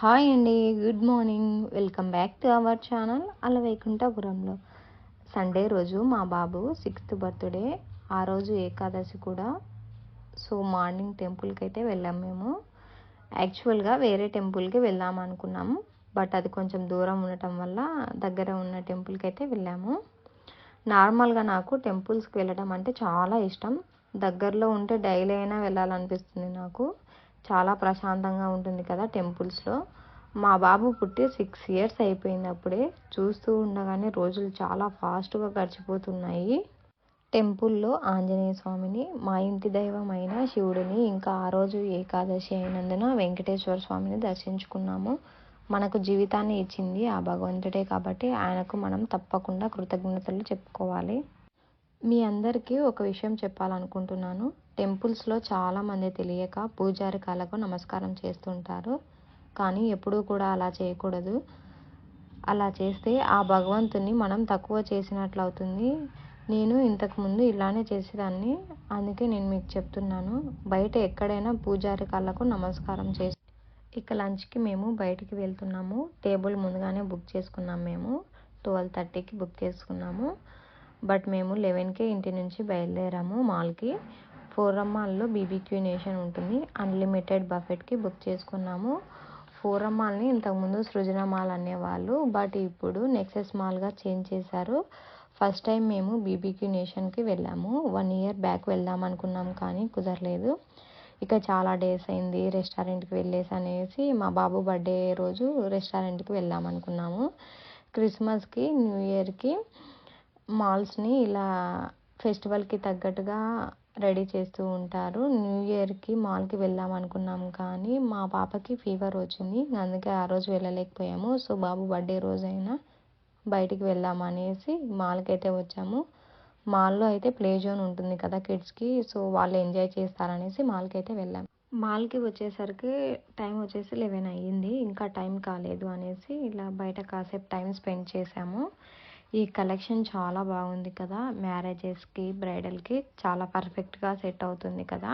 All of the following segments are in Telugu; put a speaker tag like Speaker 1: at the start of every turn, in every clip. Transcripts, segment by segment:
Speaker 1: హాయ్ అండి. Good morning. Welcome back to our channel అలవైకుంఠపురంలో. సండే రోజు మా బాబు 6th బర్త్డే. ఆ రోజు ఏకాదశి కూడా. సో మార్నింగ్ టెంపుల్కి అయితే వెళ్ళాం మేము. యాక్చువల్గా వేరే టెంపుల్కి వెళ్దాం అనుకున్నాము, బట్ అది కొంచెం దూరం ఉండటం వల్ల దగ్గర ఉన్న టెంపుల్కి అయితే వెళ్ళాము. నార్మల్గా నాకు టెంపుల్స్కి వెళ్ళడం అంటే చాలా ఇష్టం. దగ్గరలో ఉంటే డైలీ అయినా వెళ్ళాలనిపిస్తుంది నాకు. చాలా ప్రశాంతంగా ఉంటుంది కదా టెంపుల్స్లో. మా బాబు పుట్టి 6 years అయిపోయింది అప్పుడే. చూస్తూ ఉండగానే రోజులు చాలా ఫాస్ట్గా గడిచిపోతున్నాయి. టెంపుల్లో ఆంజనేయ స్వామిని, మా ఇంటి దైవమైన శివుడిని, ఇంకా ఆ రోజు ఏకాదశి అయినందున వెంకటేశ్వర స్వామిని దర్శించుకున్నాము. మనకు జీవితాన్ని ఇచ్చింది ఆ భగవంతుడే కాబట్టి ఆయనకు మనం తప్పకుండా కృతజ్ఞతలు చెప్పుకోవాలి. మీ అందరికీ ఒక విషయం చెప్పాలనుకుంటున్నాను. టెంపుల్స్లో చాలామంది తెలియక పూజారి కాళ్ళకు నమస్కారం చేస్తుంటారు, కానీ ఎప్పుడూ కూడా అలా చేయకూడదు. అలా చేస్తే ఆ భగవంతుని మనం తక్కువ చేసినట్లు అవుతుంది. నేను ఇంతకుముందు ఇలానే చేసేదాన్ని, అందుకే నేను మీకు చెప్తున్నాను. బయట ఎక్కడైనా పూజారి కాళ్ళకు నమస్కారం చేసి ఇక లంచ్కి మేము బయటికి వెళ్తున్నాము. టేబుల్ ముందుగానే బుక్ చేసుకున్నాం. మేము 12:30కి బుక్ చేసుకున్నాము, బట్ మేము 11కే ఇంటి నుంచి బయలుదేరాము మాల్కి. ఫోరమ్ మాల్లో బీబీక్యూ నేషన్ ఉంటుంది. అన్లిమిటెడ్ బఫెట్కి బుక్ చేసుకున్నాము. ఫోరమ్ మాల్ని ఇంతకుముందు సృజన మాల్ అనేవాళ్ళు, బట్ ఇప్పుడు నెక్సెస్ మాల్గా చేంజ్ చేశారు. ఫస్ట్ టైం మేము బీబీక్యూ నేషన్కి వెళ్ళాము. 1 year బ్యాక్ వెళ్దాం అనుకున్నాం, కానీ కుదరలేదు. ఇక చాలా డేస్ అయింది రెస్టారెంట్కి వెళ్ళేసి అనేసి మా బాబు బర్త్డే రోజు రెస్టారెంట్కి వెళ్దాం అనుకున్నాము. క్రిస్మస్కి, న్యూ ఇయర్కి మాల్స్ని ఇలా ఫెస్టివల్కి తగ్గట్టుగా రెడీ చేస్తూ ఉంటారు. న్యూ ఇయర్కి మాల్కి వెళ్దాం అనుకున్నాము, కానీ మా పాపకి ఫీవర్ వచ్చింది, అందుకే ఆ రోజు వెళ్ళలేకపోయాము. సో బాబు బర్త్డే రోజైనా బయటికి వెళ్దాం అనేసి మాల్కి అయితే వచ్చాము. మాల్లో అయితే ప్లే జోన్ ఉంటుంది కదా కిడ్స్కి, సో వాళ్ళు ఎంజాయ్ చేస్తారనేసి మాల్కి అయితే వెళ్ళాము. మాల్కి వచ్చేసరికి టైం వచ్చేసి 11 అయ్యింది. ఇంకా టైం కాలేదు అనేసి ఇలా బయట కాసేపు టైం స్పెండ్ చేసాము. ఈ కలెక్షన్ చాలా బాగుంది కదా, మ్యారేజెస్కి, బ్రైడల్కి చాలా పర్ఫెక్ట్గా సెట్ అవుతుంది కదా.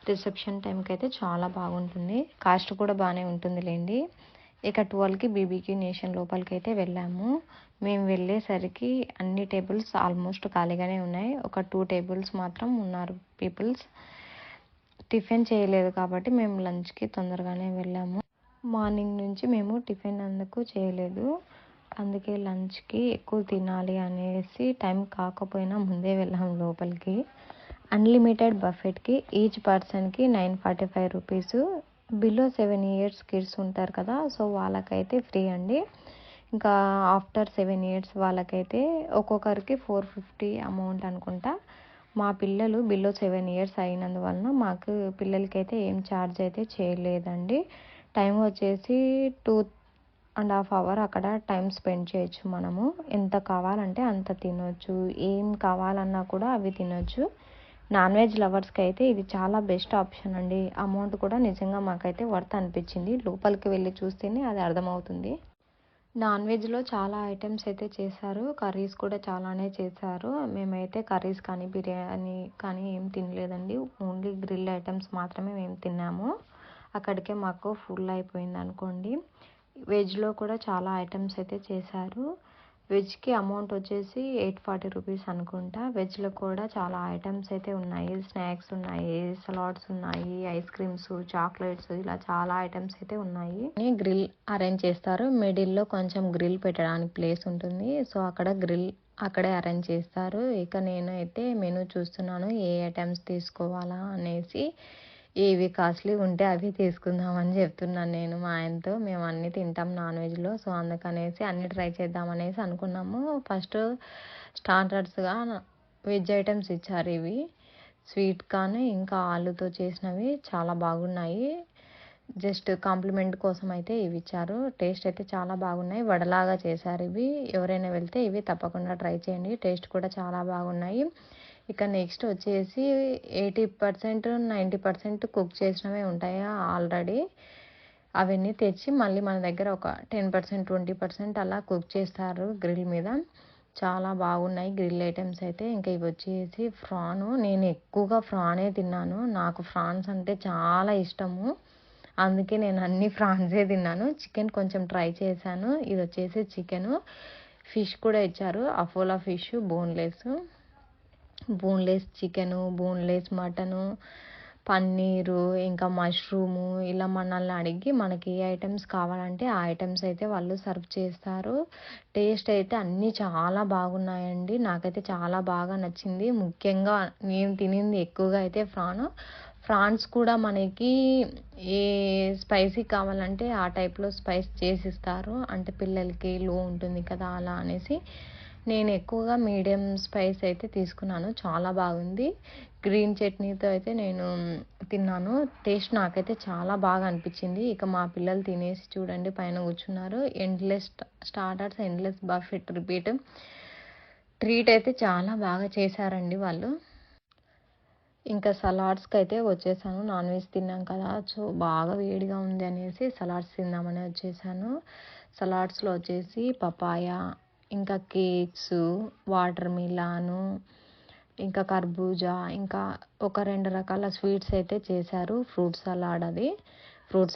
Speaker 1: రిసెప్షన్ టైంకి అయితే చాలా బాగుంటుంది. కాస్ట్ కూడా బాగానే ఉంటుందిలేండి. ఇక 12కి బీబీక్యూ నేషన్ లోపలికి అయితే వెళ్ళాము. మేము వెళ్ళేసరికి అన్ని టేబుల్స్ ఆల్మోస్ట్ ఖాళీగానే ఉన్నాయి. ఒక 2 tables మాత్రం ఉన్నారు పీపుల్స్. టిఫిన్ చేయలేదు కాబట్టి మేము లంచ్కి తొందరగానే వెళ్ళాము. మార్నింగ్ నుంచి మేము టిఫిన్ అందుకు చేయలేదు, అందుకే లంచ్కి ఎక్కువ తినాలి అనేసి టైం కాకపోయినా ముందే వెళ్ళాము లోపలికి. అన్లిమిటెడ్ బఫెట్కి ఈచ్ పర్సన్కి 945 రూపీస్. బిలో 7 years కిడ్స్ ఉంటారు కదా, సో వాళ్ళకైతే ఫ్రీ అండి. ఇంకా ఆఫ్టర్ 7 years వాళ్ళకైతే ఒక్కొక్కరికి 450 అమౌంట్ అనుకుంటా. మా పిల్లలు బిలో 7 years అయినందువలన మాకు పిల్లలకైతే ఏం ఛార్జ్ అయితే చేయలేదండి. టైం వచ్చేసి 2.5 hours అక్కడ టైం స్పెండ్ చేయొచ్చు. మనము ఎంత కావాలంటే అంత తినొచ్చు, ఏం కావాలన్నా కూడా అవి తినొచ్చు. నాన్ వెజ్ లవర్స్కి అయితే ఇది చాలా బెస్ట్ ఆప్షన్ అండి. అమౌంట్ కూడా నిజంగా మాకైతే వర్త్ అనిపించింది. లోపలికి వెళ్ళి చూస్తేనే అది అర్థమవుతుంది. నాన్ వెజ్లో చాలా ఐటమ్స్ అయితే చేశారు, కర్రీస్ కూడా చాలానే చేశారు. మేమైతే కర్రీస్ కానీ బిర్యానీ కానీ ఏం తినలేదండి. ఓన్లీ గ్రిల్ ఐటమ్స్ మాత్రమే మేము తిన్నాము. అక్కడికే మాకు ఫుల్ అయిపోయింది అనుకోండి. వెజ్లో కూడా చాలా ఐటమ్స్ అయితే చేశారు. వెజ్కి అమౌంట్ వచ్చేసి 840 రూపీస్ అనుకుంటా. వెజ్లో కూడా చాలా ఐటమ్స్ అయితే ఉన్నాయి. స్నాక్స్ ఉన్నాయి, సలాడ్స్ ఉన్నాయి, ఐస్ క్రీమ్స్, చాక్లెట్స్, ఇలా చాలా ఐటమ్స్ అయితే ఉన్నాయి. గ్రిల్ అరేంజ్ చేస్తారు. మిడిల్లో కొంచెం గ్రిల్ పెట్టడానికి ప్లేస్ ఉంటుంది, సో అక్కడ గ్రిల్ అక్కడే అరేంజ్ చేస్తారు. ఇక నేనైతే మెనూ చూస్తున్నాను ఏ ఐటమ్స్ తీసుకోవాలా అనేసి. ఏవి కాస్ట్లీ ఉంటే అవి తీసుకుందామని చెప్తున్నాను నేను మా ఆయనతో. మేము అన్నీ తింటాం నాన్ వెజ్లో, సో అందుకనేసి అన్నీ ట్రై చేద్దామనేసి అనుకున్నాము. ఫస్ట్ స్టార్టర్స్గా వెజ్ ఐటమ్స్ ఇచ్చారు. ఇవి స్వీట్ కార్న్ ఇంకా ఆలుతో చేసినవి చాలా బాగున్నాయి. జస్ట్ కాంప్లిమెంట్ కోసం అయితే ఇవి ఇచ్చారు. టేస్ట్ అయితే చాలా బాగున్నాయి. వడలాగా చేశారు ఇవి. ఎవరైనా వెళ్తే ఇవి తప్పకుండా ట్రై చేయండి, టేస్ట్ కూడా చాలా బాగున్నాయి. ఇక నెక్స్ట్ వచ్చేసి 80% 90% కుక్ చేసినవే ఉంటాయి ఆల్రెడీ. అవన్నీ తెచ్చి మళ్ళీ మన దగ్గర ఒక 10% 20% అలా కుక్ చేస్తారు గ్రిల్ మీద. చాలా బాగున్నాయి గ్రిల్ ఐటమ్స్ అయితే. ఇంకా ఇవి వచ్చేసి ఫ్రాను. నేను ఎక్కువగా ఫ్రానే తిన్నాను. నాకు ఫ్రాన్స్ అంటే చాలా ఇష్టము. అందుకే నేను అన్ని ఫ్రాన్సే తిన్నాను. చికెన్ కొంచెం ట్రై చేశాను. ఇది వచ్చేసి చికెను. ఫిష్ కూడా ఇచ్చారు. Apollo fish boneless chicken, boneless mutton, paneer, ఇంకా మష్రూము, ఇలా మనల్ని అడిగి మనకి ఏ ఐటమ్స్ కావాలంటే ఆ ఐటమ్స్ అయితే వాళ్ళు సర్వ్ చేస్తారు. టేస్ట్ అయితే అన్నీ చాలా బాగున్నాయండి. నాకైతే చాలా బాగా నచ్చింది. ముఖ్యంగా నేను తినింది ఎక్కువగా అయితే ఫ్రాన్స్ కూడా మనకి ఏ స్పైసీ కావాలంటే ఆ టైప్లో స్పైస్ చేసిస్తారు. అంటే పిల్లలకి లో ఉంటుంది కదా అలా అనేసి నేను ఎక్కువగా మీడియం స్పైస్ అయితే తీసుకున్నాను. చాలా బాగుంది. గ్రీన్ చట్నీతో అయితే నేను తిన్నాను. టేస్ట్ నాకైతే చాలా బాగా అనిపించింది. ఇక మా పిల్లలు తినేసి చూడండి పైన కూర్చున్నారు. Endless starters, endless buffet repeat. Treat అయితే చాలా బాగా చేశారండి వాళ్ళు. ఇంకా సలాడ్స్కి అయితే వచ్చేసాను. నాన్ వెజ్ తిన్నాం కదా, సో బాగా వేడిగా ఉంది అనేసి సలాడ్స్ తిందామని వచ్చేసాను. సలాడ్స్లో వచ్చేసి పపాయ, ఇంకా కేక్స్, వాటర్ మిలాను, ఇంకా కర్బూజా, ఇంకా ఒక 2 రకాల స్వీట్స్ అయితే చేశారు. ఫ్రూట్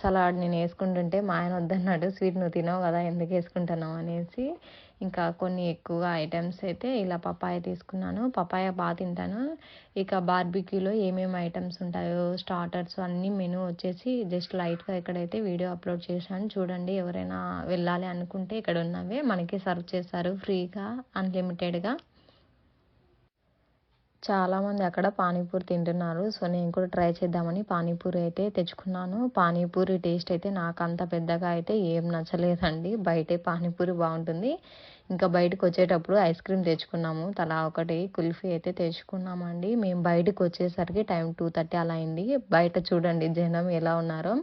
Speaker 1: సలాడ్ నేను వేసుకుంటుంటే మా ఆయన వద్దన్నాడు. స్వీట్ నువ్వు తినవు కదా ఎందుకు వేసుకుంటున్నావు అనేసి. ఇంకా కొన్ని ఎక్కువగా ఐటమ్స్ అయితే ఇలా పపాయ తీసుకున్నాను. పపాయ బాగా తింటాను. ఇక బార్బిక్యూలో ఏమేమి ఐటమ్స్ ఉంటాయో స్టార్టర్స్ అన్నీ మెనూ వచ్చేసి జస్ట్ లైట్గా ఇక్కడైతే వీడియో అప్లోడ్ చేశాను చూడండి. ఎవరైనా వెళ్ళాలి అనుకుంటే ఇక్కడ ఉన్నవే మనకి సర్వ్ చేస్తారు ఫ్రీగా, అన్లిమిటెడ్గా. చాలామంది అక్కడ పానీపూరి తింటున్నారు. సో నేను కూడా ట్రై చేద్దామని పానీపూరి అయితే తెచ్చుకున్నాను. పానీపూరి టేస్ట్ అయితే నాకు అంత పెద్దగా అయితే ఏం నచ్చలేదండి. బయటే పానీపూరి బాగుంటుంది. ఇంకా బయటకు వచ్చేటప్పుడు ఐస్ క్రీమ్ తెచ్చుకున్నాము. తలా ఒకటి కుల్ఫీ అయితే తెచ్చుకున్నామండి. మేము బయటకు వచ్చేసరికి టైం 2:30 అలా అయింది. బయట చూడండి జనం ఎలా ఉన్నారో.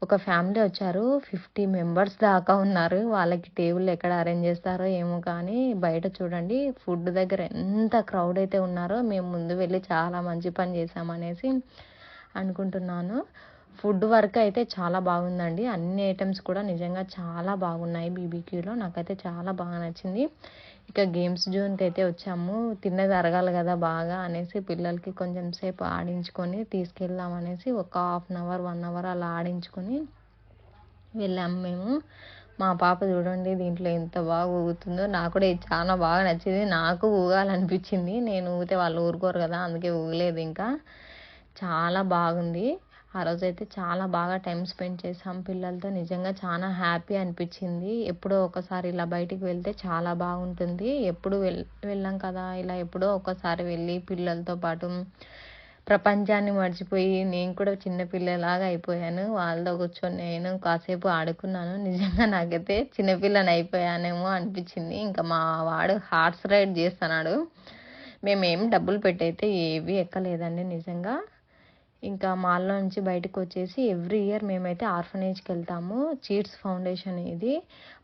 Speaker 1: ఒక ఫ్యామిలీ వచ్చారు. 50 మెంబర్స్ దాకా ఉన్నారు. వాళ్ళకి టేబుల్ ఎక్కడ అరేంజ్ చేస్తారో ఏమో కానీ బయట చూడండి ఫుడ్ దగ్గర ఎంత క్రౌడ్ అయితే ఉన్నారో. మేము ముందు వెళ్ళి చాలా మంచి పని చేశామనేసి అనుకుంటున్నాను. ఫుడ్ వరకు అయితే చాలా బాగుందండి. అన్ని ఐటమ్స్ కూడా నిజంగా చాలా బాగున్నాయి బీబీక్యూలో. నాకైతే చాలా బాగా నచ్చింది. ఇక గేమ్స్ జోన్కి అయితే వచ్చాము. తిన్నది అరగాలి కదా బాగా అనేసి పిల్లలకి కొంచెం సేపు ఆడించుకొని తీసుకెళ్దామనేసి ఒక 1/2 అవర్ 1 అవర్ అలా ఆడించుకొని వెళ్ళాము మేము. మా పాప చూడండి దీంట్లో ఎంత బాగా ఊగుతుందో. నాకు కూడా ఇది చాలా బాగా నచ్చింది. నాకు ఊగాలనిపించింది. నేను ఊగితే వాళ్ళు ఊరుకోరు కదా అందుకే ఊగలేదు ఇంకా. చాలా బాగుంది. ఆ రోజైతే చాలా బాగా టైం స్పెండ్ చేసాం పిల్లలతో. నిజంగా చాలా హ్యాపీ అనిపించింది. ఎప్పుడో ఒకసారి ఇలా బయటికి వెళ్తే చాలా బాగుంటుంది. ఎప్పుడు వెళ్ళాం కదా, ఇలా ఎప్పుడో ఒకసారి వెళ్ళి పిల్లలతో పాటు ప్రపంచాన్ని మర్చిపోయి నేను కూడా చిన్న పిల్లలాగా అయిపోయాను. వాళ్ళతో కూర్చొని నేను కాసేపు ఆడుకున్నాను. నిజంగా నాకైతే చిన్నపిల్లని అయిపోయానేమో అనిపించింది. ఇంకా మా వాడు హార్స్ రైడ్ చేస్తున్నాడు. మేమేం డబ్బులు పెట్టయితే ఏవి ఎక్కలేదండి నిజంగా. ఇంకా మాల్లో నుంచి బయటకు వచ్చేసి ఎవ్రీ ఇయర్ మేమైతే ఆర్ఫనేజ్కి వెళ్తాము. చీట్స్ ఫౌండేషన్ ఇది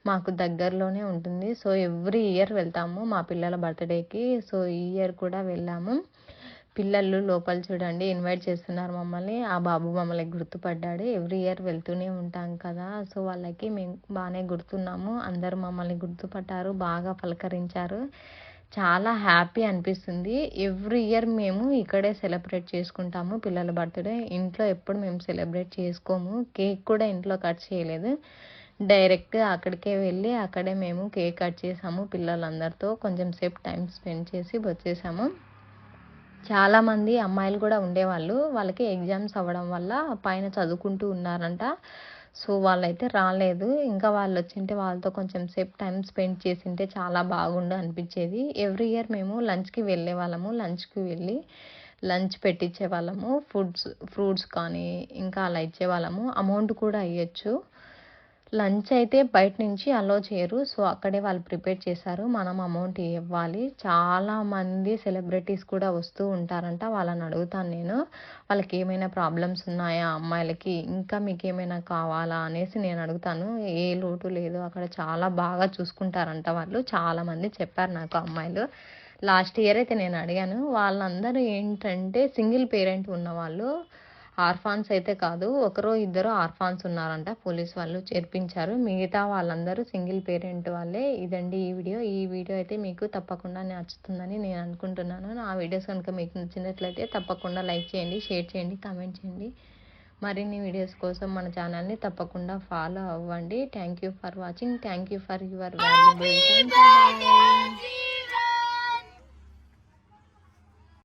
Speaker 1: మాకు దగ్గరలోనే ఉంటుంది. సో ఎవ్రీ ఇయర్ వెళ్తాము మా పిల్లల బర్త్డేకి. సో ఈ ఇయర్ కూడా వెళ్ళాము. పిల్లలు లోపల చూడండి ఇన్వైట్ చేస్తున్నారు మమ్మల్ని. ఆ బాబు మమ్మల్ని గుర్తుపడ్డాడు. ఎవ్రీ ఇయర్ వెళ్తూనే ఉంటాం కదా, సో వాళ్ళకి మేము బాగానే గుర్తున్నాము. అందరూ మమ్మల్ని గుర్తుపట్టారు, బాగా పలకరించారు. చాలా హ్యాపీ అనిపిస్తుంది. ఎవ్రీ ఇయర్ మేము ఇక్కడే సెలబ్రేట్ చేసుకుంటాము పిల్లల బర్త్డే. ఇంట్లో ఎప్పుడు మేము సెలబ్రేట్ చేసుకోము. కేక్ కూడా ఇంట్లో కట్ చేయలేదు. డైరెక్ట్ అక్కడికే వెళ్ళి అక్కడే మేము కేక్ కట్ చేసాము పిల్లలందరితో. కొంచెం సేపు టైం స్పెండ్ చేసి వచ్చేసాము. చాలామంది అమ్మాయిలు కూడా ఉండేవాళ్ళు. వాళ్ళకి ఎగ్జామ్స్ అవ్వడం వల్ల పైన చదువుకుంటూ ఉన్నారంట. సో వాళ్ళైతే రాలేదు. ఇంకా వాళ్ళు వచ్చింటే వాళ్ళతో కొంచెం సేపు టైం స్పెండ్ చేసింటే చాలా బాగుండు అనిపించేది. ఎవ్రీ ఇయర్ మేము లంచ్కి వెళ్ళేవాళ్ళము. లంచ్కి వెళ్ళి లంచ్ పెట్టించేవాళ్ళము. ఫ్రూట్స్ కానీ ఇంకా అలా ఇచ్చేవాళ్ళము. అమౌంట్ కూడా ఇవ్వచ్చు. లంచ్ అయితే బయట నుంచి అలో చేయరు. సో అక్కడే వాళ్ళు ప్రిపేర్ చేశారు. మనం అమౌంట్ ఇవ్వాలి. చాలామంది సెలబ్రిటీస్ కూడా వస్తూ ఉంటారంట. వాళ్ళని అడుగుతాను నేను. వాళ్ళకి ఏమైనా ప్రాబ్లమ్స్ ఉన్నాయా అమ్మాయిలకి, ఇంకా మీకు ఏమైనా కావాలా అనేసి నేను అడుగుతాను. ఏ లోటు లేదు, అక్కడ చాలా బాగా చూసుకుంటారంట వాళ్ళు. చాలామంది చెప్పారు నాకు అమ్మాయిలు. లాస్ట్ ఇయర్ అయితే నేను అడిగాను. వాళ్ళందరూ ఏంటంటే సింగిల్ పేరెంట్ ఉన్నవాళ్ళు. ఆర్ఫాన్స్ అయితే కాదు. ఒకరో ఇద్దరు ఆర్ఫాన్స్ ఉన్నారంట. పోలీస్ వాళ్ళు చేర్పించారు. మిగతా వాళ్ళందరూ సింగిల్ పేరెంట్ వాళ్ళే. ఇదండి ఈ వీడియో. ఈ వీడియో అయితే మీకు తప్పకుండా నచ్చుతుందని నేను అనుకుంటున్నాను. నా వీడియోస్ కనుక మీకు నచ్చినట్లయితే తప్పకుండా లైక్ చేయండి, షేర్ చేయండి, కామెంట్ చేయండి. మరిన్ని వీడియోస్ కోసం మన ఛానల్ని తప్పకుండా ఫాలో అవ్వండి. Thank you for watching. Thank you for your valuable time. Bye.